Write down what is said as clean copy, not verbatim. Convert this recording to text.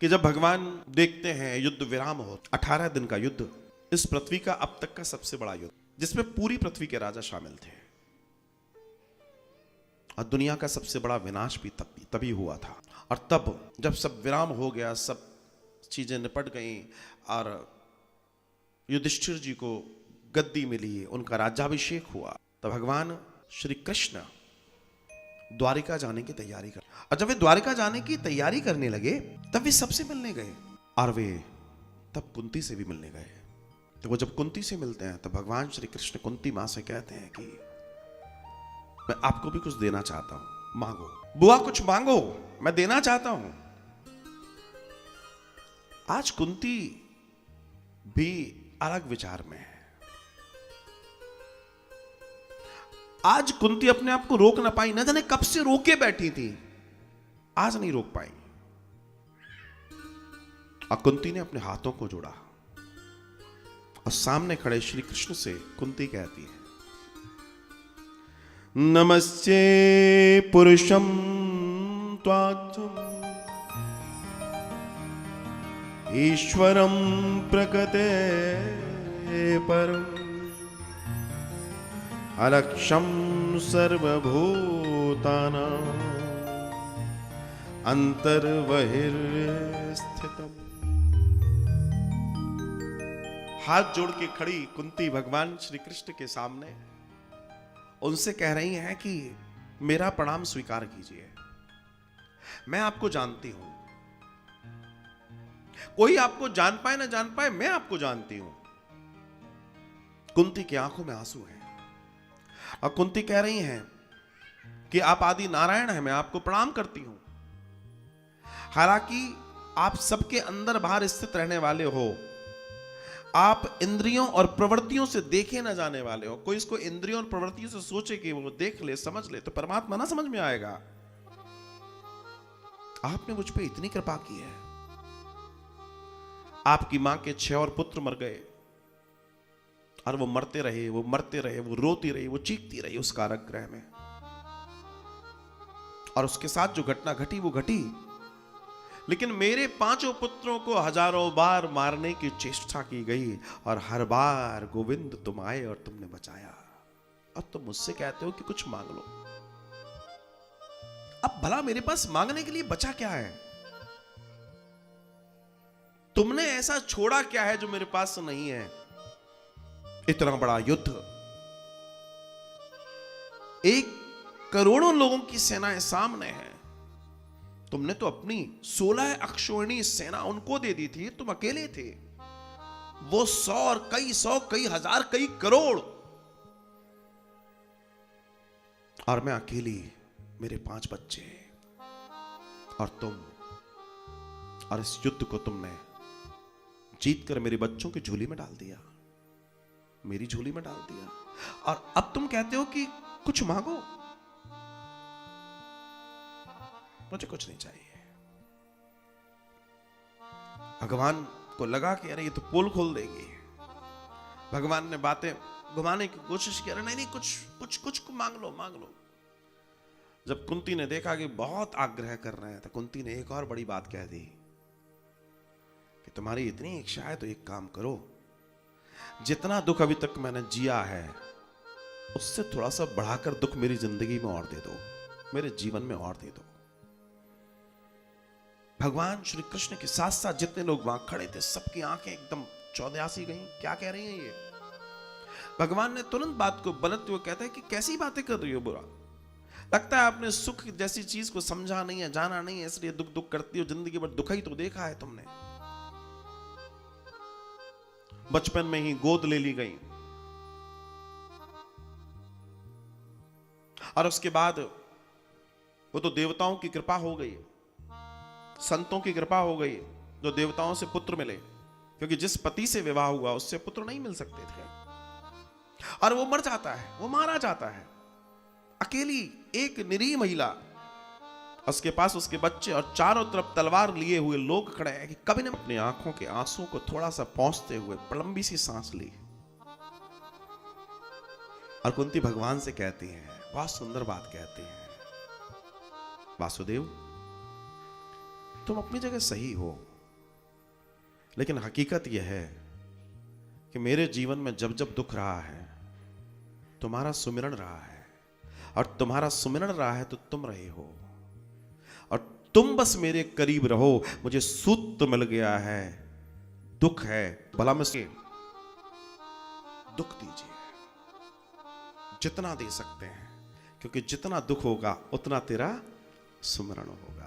कि जब भगवान देखते हैं युद्ध विराम हो, 18 दिन का युद्ध, इस पृथ्वी का अब तक का सबसे बड़ा युद्ध, जिसमें पूरी पृथ्वी के राजा शामिल थे, और दुनिया का सबसे बड़ा विनाश भी तभी हुआ था। और तब जब सब विराम हो गया, सब चीजें निपट गई और युधिष्ठिर जी को गद्दी मिली, उनका राज्याभिषेक हुआ, तब भगवान श्री कृष्ण द्वारिका जाने की तैयारी कर, और जब वे द्वारिका जाने की तैयारी करने लगे तब वे सबसे मिलने गए, और वे तब कुंती से भी मिलने गए। तो वो जब कुंती से मिलते हैं तो भगवान श्री कृष्ण कुंती मां से कहते हैं कि मैं आपको भी कुछ देना चाहता हूं, मांगो बुआ, कुछ मांगो, मैं देना चाहता हूं। आज कुंती भी अलग विचार में है। आज कुंती अपने आप को रोक ना पाई, न जाने कब से रोके बैठी थी, आज नहीं रोक पाई। और कुंती ने अपने हाथों को जोड़ा और सामने खड़े श्री कृष्ण से कुंती कहती है, नमस्ते पुरुषम त्वात्म ईश्वरम प्रकटे परम अलक्ष्यम सर्वभूतानां अंतर्बहिर्स्थितम्। हाथ जोड़ के खड़ी कुंती भगवान श्री कृष्ण के सामने उनसे कह रही हैं कि मेरा प्रणाम स्वीकार कीजिए, मैं आपको जानती हूं, कोई आपको जान पाए ना जान पाए, मैं आपको जानती हूं। कुंती की आंखों में आंसू हैं और कुंती कह रही हैं कि आप आदि नारायण हैं, मैं आपको प्रणाम करती हूं। हालांकि आप सबके अंदर बाहर स्थित रहने वाले हो, आप इंद्रियों और प्रवृत्तियों से देखे न जाने वाले हो। कोई इसको इंद्रियों और प्रवृत्तियों से सोचे कि वो देख ले, समझ ले, तो परमात्मा ना समझ में आएगा। आपने मुझ पे इतनी कृपा की है। आपकी मां के 6 और पुत्र मर गए और वो मरते रहे, वो मरते रहे, वो रोती रही, वो चीखती रही उस कारागृह में, और उसके साथ जो घटना घटी वो घटी। लेकिन मेरे 5 पुत्रों को हजारों बार मारने की चेष्टा की गई और हर बार गोविंद तुम आए और तुमने बचाया। अब तुम मुझसे कहते हो कि कुछ मांग लो। अब भला मेरे पास मांगने के लिए बचा क्या है? तुमने ऐसा छोड़ा क्या है जो मेरे पास नहीं है? इतना बड़ा युद्ध, 1 करोड़ों लोगों की सेनाएं सामने है, तुमने तो अपनी 16 अक्षौहिणी सेना उनको दे दी थी, तुम अकेले थे। वो 100 और कई 100, कई हजार, कई करोड़, और मैं अकेली, मेरे 5 बच्चे, और तुम। और इस युद्ध को तुमने जीतकर मेरे बच्चों की झोली में डाल दिया, मेरी झोली में डाल दिया, और अब तुम कहते हो कि कुछ मांगो। मुझे कुछ नहीं चाहिए। भगवान को लगा कि अरे ये तो पोल खोल देगी। भगवान ने बातें घुमाने की कोशिश की, अरे नहीं नहीं, कुछ कुछ कुछ मांग लो, मांग लो। जब कुंती ने देखा कि बहुत आग्रह कर रहे हैं, तो कुंती ने एक और बड़ी बात कह दी कि तुम्हारी इतनी इच्छा है तो एक काम करो, जितना दुख अभी तक मैंने जिया है उससे थोड़ा सा बढ़ाकर दुख मेरी जिंदगी में और दे दो, मेरे जीवन में और दे दो। भगवान श्री कृष्ण के साथ साथ जितने लोग वहां खड़े थे, सबकी आंखें एकदम चौदयासी गई। क्या कह रही हैं ये? भगवान ने तुरंत बात को बदलते हुए कहता है कि कैसी बातें कर रही हो बुरा? लगता है आपने सुख जैसी चीज को समझा नहीं है, जाना नहीं है, इसलिए दुख दुख करती हो। जिंदगी भर दुख ही तो देखा है तुमने। बचपन में ही गोद ले ली गई, और उसके बाद वो तो देवताओं की कृपा हो गई, संतों की कृपा हो गई, जो देवताओं से पुत्र मिले, क्योंकि जिस पति से विवाह हुआ उससे पुत्र नहीं मिल सकते थे, और वो मर जाता है, वो मारा जाता है। अकेली एक निरीह महिला, उसके पास उसके बच्चे, और चारों तरफ तलवार लिए हुए लोग खड़े हैं कि कभी ने अपनी आंखों के आंसू को थोड़ा सा पहुंचते हुए लंबी सी सांस ली, और कुंती भगवान से कहती है, बहुत सुंदर बात कहती है, वासुदेव तुम अपनी जगह सही हो, लेकिन हकीकत यह है कि मेरे जीवन में जब जब दुख रहा है, तुम्हारा सुमिरन रहा है, और तुम्हारा सुमिरन रहा है तो तुम रहे हो, और तुम बस मेरे करीब रहो। मुझे सूत्र मिल गया है, दुख है भला में से दुख दीजिए जितना दे सकते हैं, क्योंकि जितना दुख होगा उतना तेरा सुमिरन होगा।